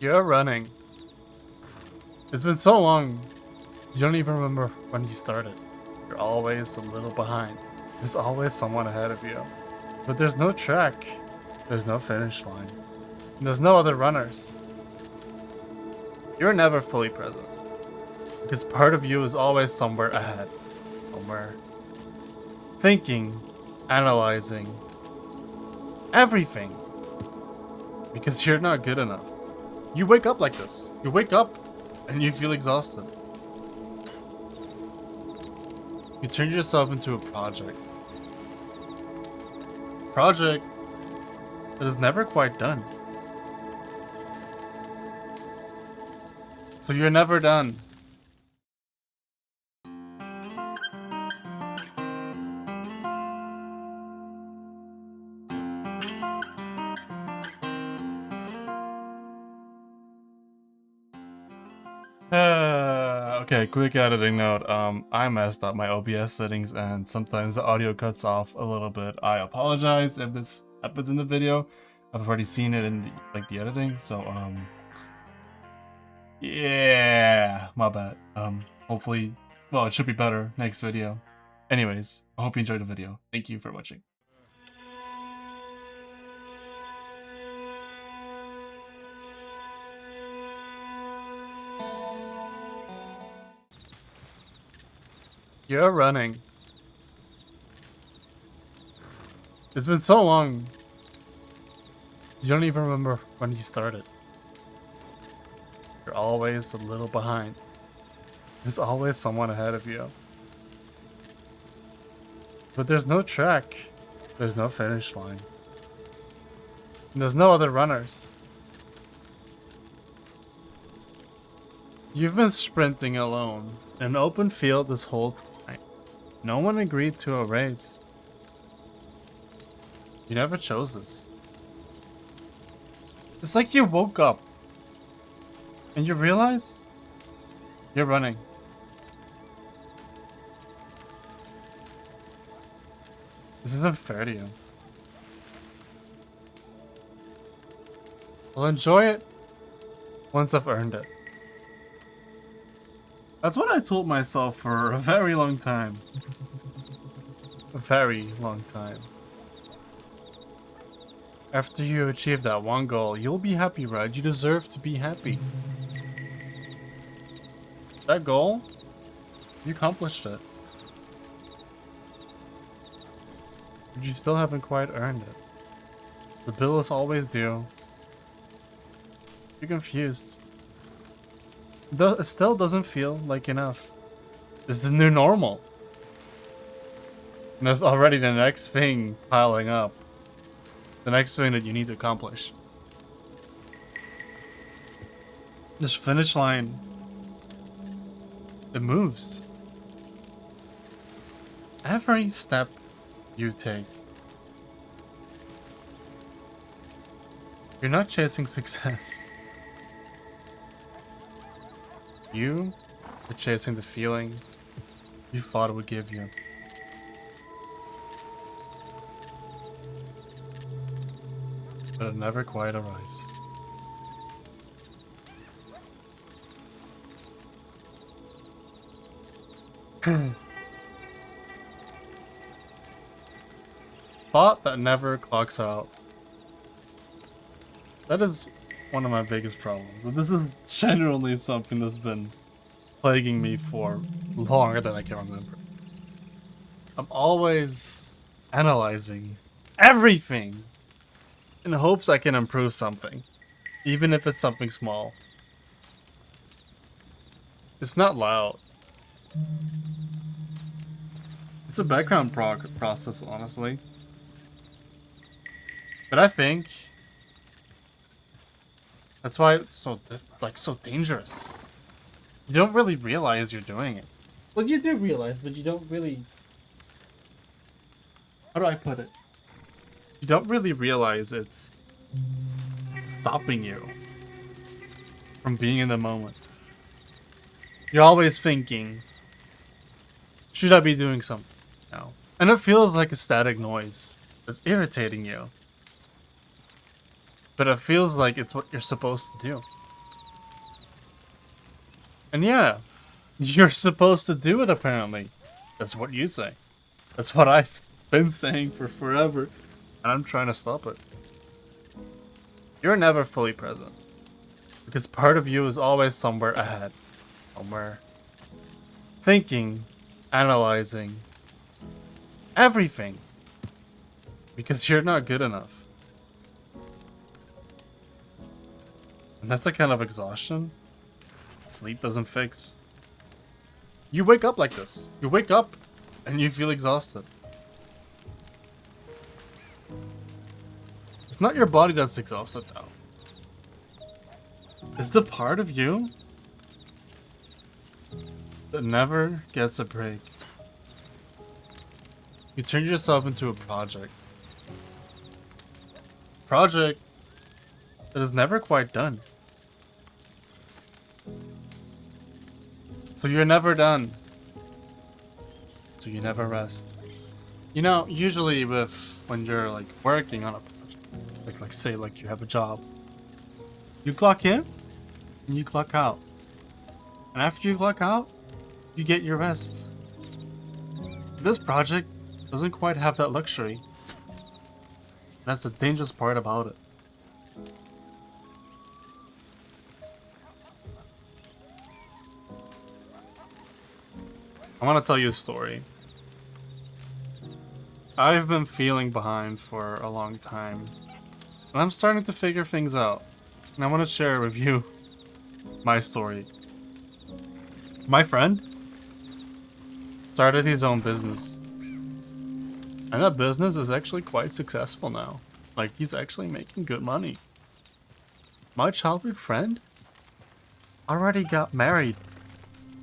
You're running. It's been so long, you don't even remember when you started. You're always a little behind. There's always someone ahead of you. But there's no track. There's no finish line. And there's no other runners. You're never fully present. Because part of you is always somewhere ahead. Somewhere. Thinking. Analyzing. Everything. Because you're not good enough. You wake up like this. You wake up and you feel exhausted. You turn yourself into a project. Project that is never quite done. So you're never done. Okay, quick editing note. I messed up my OBS settings and sometimes the audio cuts off a little bit. I apologize if this happens in the video. I've already seen it in the editing, so yeah, my bad. Hopefully, well, it should be better next video. Anyways, I hope you enjoyed the video. Thank you for watching. You're running. It's been so long, you don't even remember when you started. You're always a little behind. There's always someone ahead of you. But there's no track. There's no finish line. And there's no other runners. You've been sprinting alone in an open field this whole time. No one agreed to a race. You never chose this. It's like you woke up and you realized you're running. This isn't fair to you. I'll enjoy it once I've earned it. That's what I told myself for a very long time. A very long time. After you achieve that one goal, you'll be happy, right? You deserve to be happy. That goal, you accomplished it. But you still haven't quite earned it. The bill is always due. You're confused. It still doesn't feel like enough. It's the new normal. And there's already the next thing piling up. The next thing that you need to accomplish. This finish line, it moves. Every step you take. You're not chasing success. You are chasing the feeling you thought it would give you. But it never quite arrives. Thought that never clocks out. That is one of my biggest problems. This is generally something that's been plaguing me for longer than I can remember. I'm always analyzing everything in hopes I can improve something, even if it's something small. It's not loud. It's a background process, honestly. But I think that's why it's so so dangerous. You don't really realize you're doing it. Well, you do realize, but you don't really. How do I put it? You don't really realize it's stopping you from being in the moment. You're always thinking, should I be doing something now? And it feels like a static noise that's irritating you. But it feels like it's what you're supposed to do. And yeah, you're supposed to do it apparently. That's what you say. That's what I've been saying for forever. And I'm trying to stop it. You're never fully present. Because part of you is always somewhere ahead. Somewhere thinking, analyzing, everything. Because you're not good enough. And that's a kind of exhaustion sleep doesn't fix. You wake up like this. You wake up and you feel exhausted. It's not your body that's exhausted though. It's the part of you that never gets a break. You turn yourself into a project. Project that is never quite done. So you're never done. So you never rest. You know, usually when you're like working on a project, like say like you have a job, you clock in and you clock out. And after you clock out, you get your rest. This project doesn't quite have that luxury. That's the dangerous part about it. I want to tell you a story. I've been feeling behind for a long time, and I'm starting to figure things out. And I want to share with you my story. My friend started his own business, and that business is actually quite successful now. Like, he's actually making good money. My childhood friend already got married.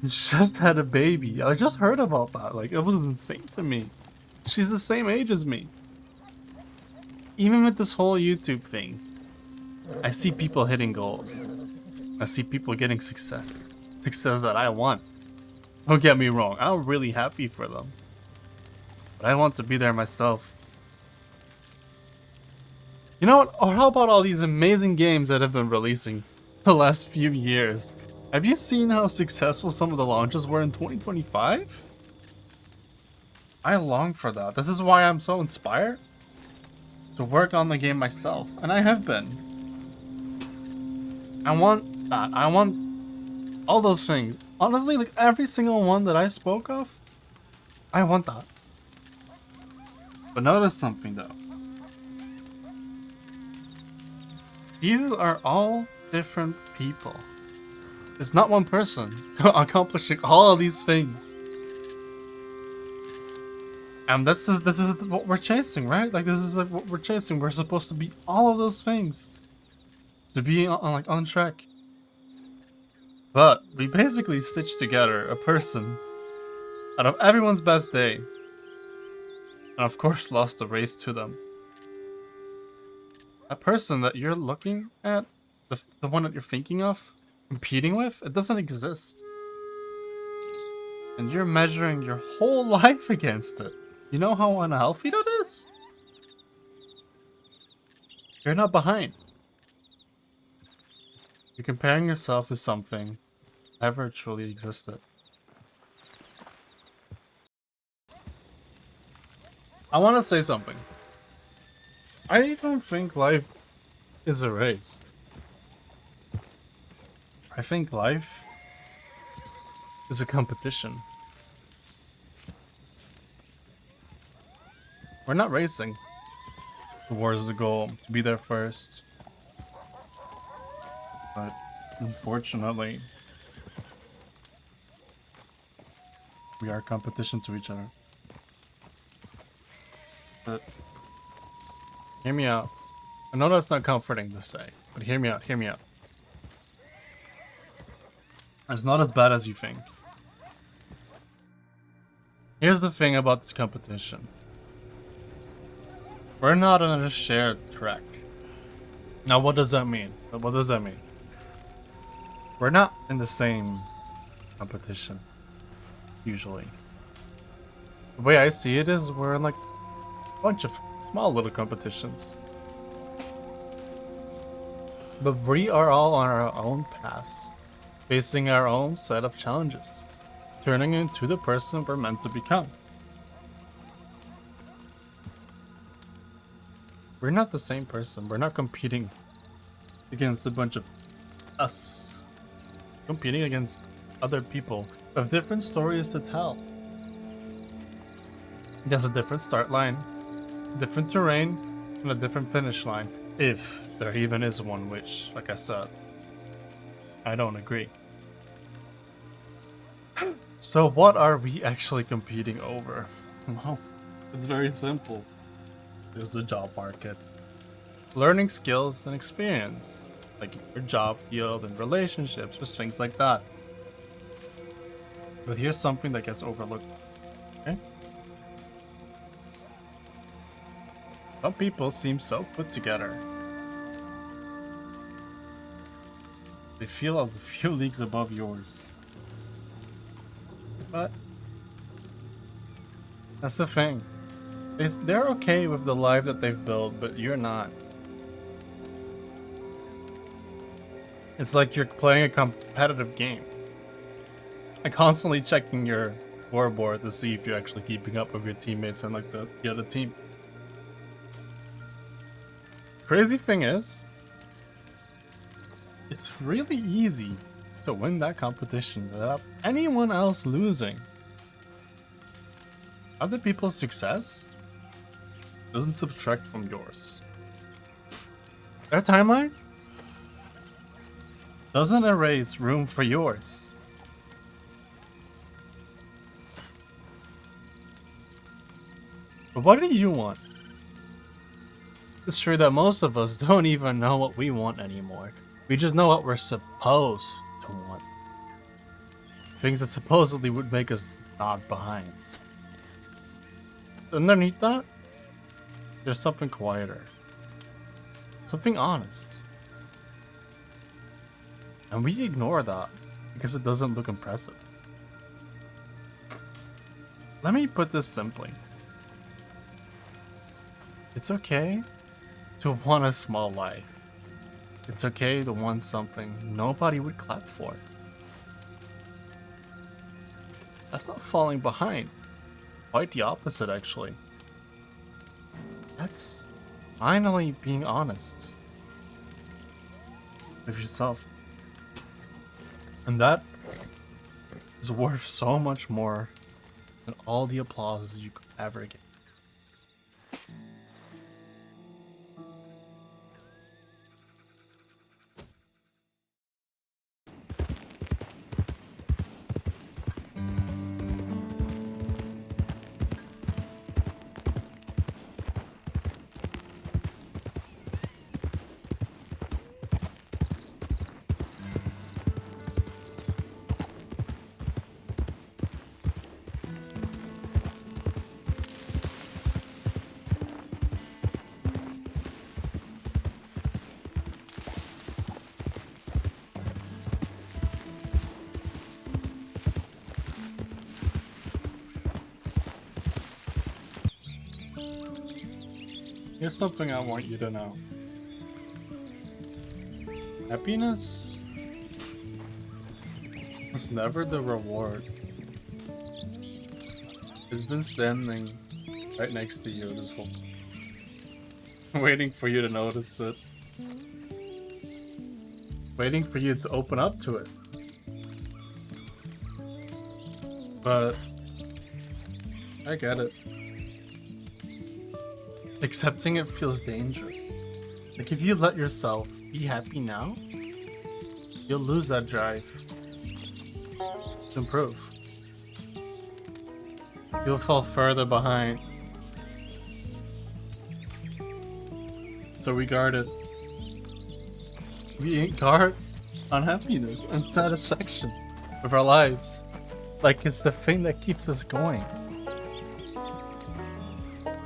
Just had a baby. I just heard about that. Like, it was insane to me. She's the same age as me. Even with this whole YouTube thing, I see people hitting goals. I see people getting success. Success that I want. Don't get me wrong, I'm really happy for them. But I want to be there myself. You know what? Or how about all these amazing games that have been releasing the last few years? Have you seen how successful some of the launches were in 2025? I long for that. This is why I'm so inspired to work on the game myself. And I have been. I want that. I want all those things. Honestly, like every single one that I spoke of, I want that. But notice something though. These are all different people. It's not one person accomplishing all of these things. And this is what we're chasing, right? Like this is like what we're chasing. We're supposed to be all of those things. To be on track. But we basically stitched together a person out of everyone's best day. And of course lost the race to them. A person that you're looking at, the one that you're thinking of, competing with, it doesn't exist. And you're measuring your whole life against it. You know how unhealthy that is? You're not behind. You're comparing yourself to something never truly existed. I want to say something. I don't think life is a race. I think life is a competition. We're not racing towards the goal to be there first. But unfortunately, we are competition to each other. But hear me out. I know that's not comforting to say, but hear me out, hear me out. It's not as bad as you think. Here's the thing about this competition. We're not on a shared track. Now what does that mean? What does that mean? We're not in the same competition, usually. The way I see it is we're in like a bunch of small little competitions. But we are all on our own paths. facing our own set of challenges, turning into the person we're meant to become. We're not the same person. We're not competing against a bunch of us. Competing against other people with different stories to tell. There's a different start line, different terrain, and a different finish line. If there even is one, which, like I said, I don't agree. So what are we actually competing over? Well, it's very simple. There's the job market. Learning skills and experience, like your job field and relationships, just things like that. But here's something that gets overlooked, okay? Some people seem so put together. They feel a few leagues above yours. But that's the thing. They're okay with the life that they've built, but you're not. It's like you're playing a competitive game and constantly checking your scoreboard to see if you're actually keeping up with your teammates and like the other team. Crazy thing is, it's really easy to win that competition without anyone else losing. Other people's success doesn't subtract from yours. Their timeline doesn't erase room for yours. But what do you want? It's true that most of us don't even know what we want anymore. We just know what we're supposed to want. Things that supposedly would make us not behind. Underneath that, there's something quieter. Something honest. And we ignore that because it doesn't look impressive. Let me put this simply. It's okay to want a small life. It's okay to want something nobody would clap for. That's not falling behind. Quite the opposite, actually. That's finally being honest with yourself. And that is worth so much more than all the applause you could ever get. Here's something I want you to know. Happiness was never the reward. It's been standing right next to you this whole time. Waiting for you to notice it. Waiting for you to open up to it. But I get it. Accepting it feels dangerous. Like if you let yourself be happy now, you'll lose that drive to improve. You'll fall further behind. So we guard it. We guard unhappiness and satisfaction with our lives. Like it's the thing that keeps us going.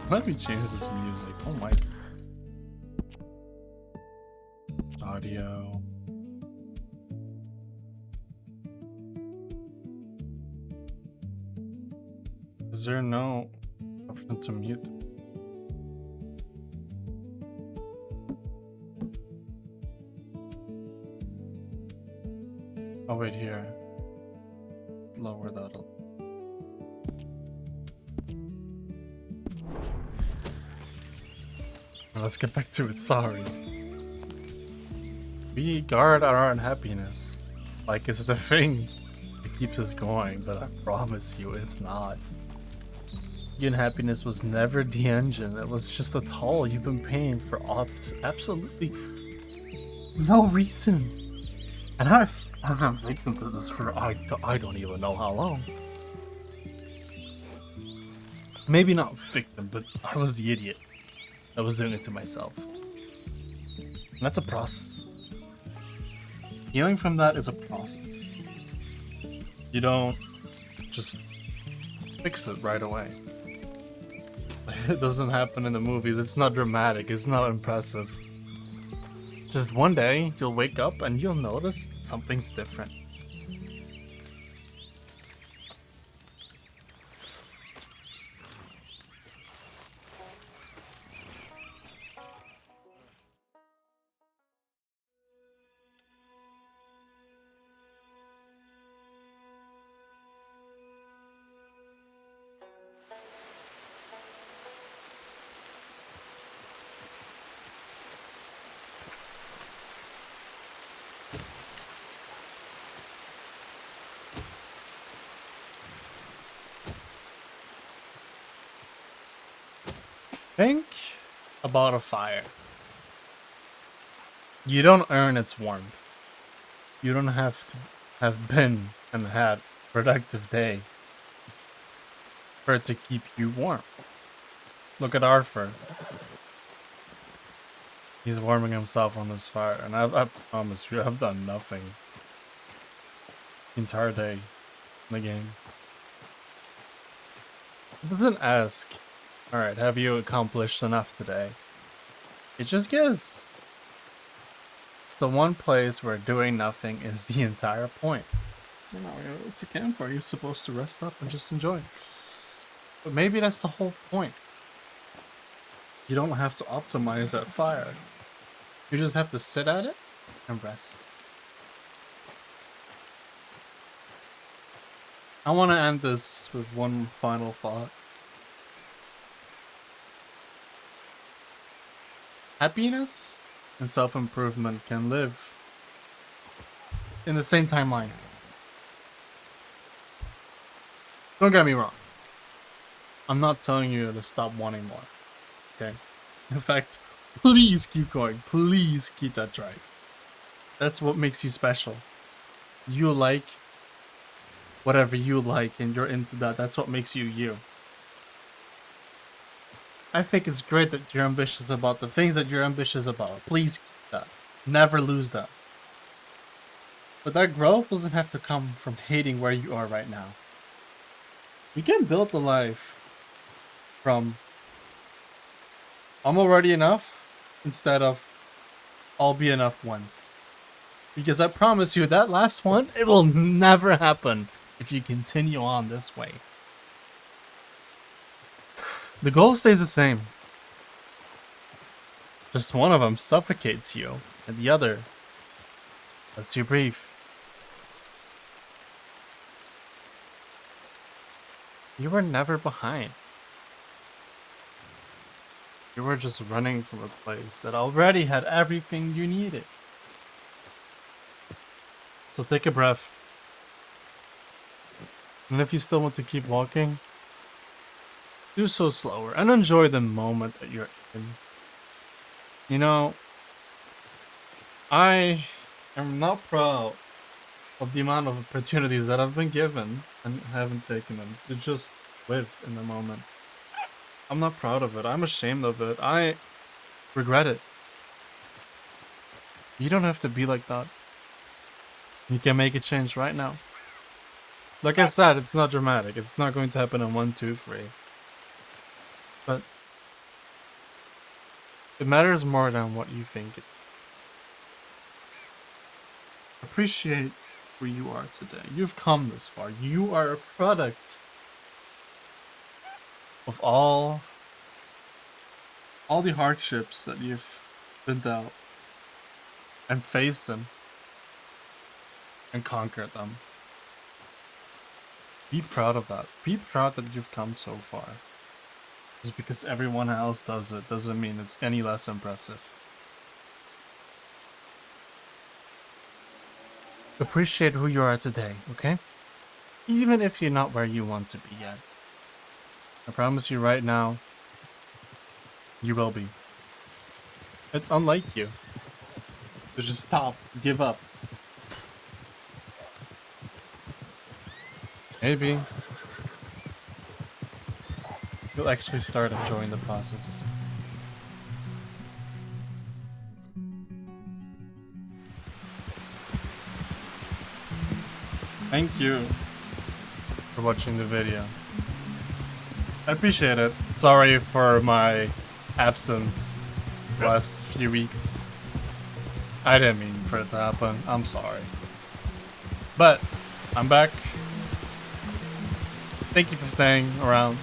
Let me change this music. Oh my God. Audio. Is there no option to mute? Oh wait, here. Lower that up. Let's get back to it, sorry. We guard our unhappiness like it's the thing that keeps us going, but I promise you it's not. Your unhappiness was never the engine, it was just a toll you've been paying for absolutely no reason. And I've been victim to this for I don't even know how long. Maybe not victim, but I was the idiot. I was doing it to myself. And that's a process. Healing from that is a process. You don't just fix it right away. It doesn't happen in the movies. It's not dramatic. It's not impressive. Just one day, you'll wake up and you'll notice something's different. Think about a fire. You don't earn its warmth. You don't have to have been and had a productive day for it to keep you warm. Look at Arthur. He's warming himself on this fire, and I promise you, I've done nothing the entire day in the game. It doesn't ask, alright, have you accomplished enough today? It just gives. It's the one place where doing nothing is the entire point. You know, it's a campfire, you're supposed to rest up and just enjoy. But maybe that's the whole point. You don't have to optimize that fire. You just have to sit at it and rest. I want to end this with one final thought. Happiness and self-improvement can live in the same timeline. Don't get me wrong. I'm not telling you to stop wanting more. Okay? In fact, please keep going. Please keep that drive. That's what makes you special. You like whatever you like and you're into that. That's what makes you you. I think it's great that you're ambitious about the things that you're ambitious about. Please keep that. Never lose that. But that growth doesn't have to come from hating where you are right now. You can build the life from I'm already enough instead of I'll be enough once. Because I promise you that last one, it will never happen if you continue on this way. The goal stays the same. Just one of them suffocates you, and the other lets you breathe. You were never behind. You were just running from a place that already had everything you needed. So take a breath. And if you still want to keep walking, do so slower and enjoy the moment that you're in. You know, I am not proud of the amount of opportunities that I've been given and haven't taken them to just live in the moment. I'm not proud of it. I'm ashamed of it. I regret it. You don't have to be like that. You can make a change right now. Like I said, it's not dramatic. It's not going to happen in 1, 2, 3. But it matters more than what you think. Appreciate where you are today. You've come this far. You are a product of all the hardships that you've been dealt and faced them. and conquered them. Be proud of that. Be proud that you've come so far. Just because everyone else does it doesn't mean it's any less impressive. Appreciate who you are today, okay? Even if you're not where you want to be yet. I promise you right now, you will be. It's unlike you. So just stop, give up. Maybe you'll actually start enjoying the process. Thank you for watching the video. I appreciate it. Sorry for my absence the last few weeks. I didn't mean for it to happen. I'm sorry. But I'm back. Thank you for staying around,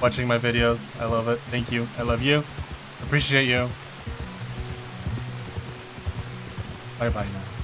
watching my videos. I love it. Thank you. I love you. Appreciate you. Bye bye now.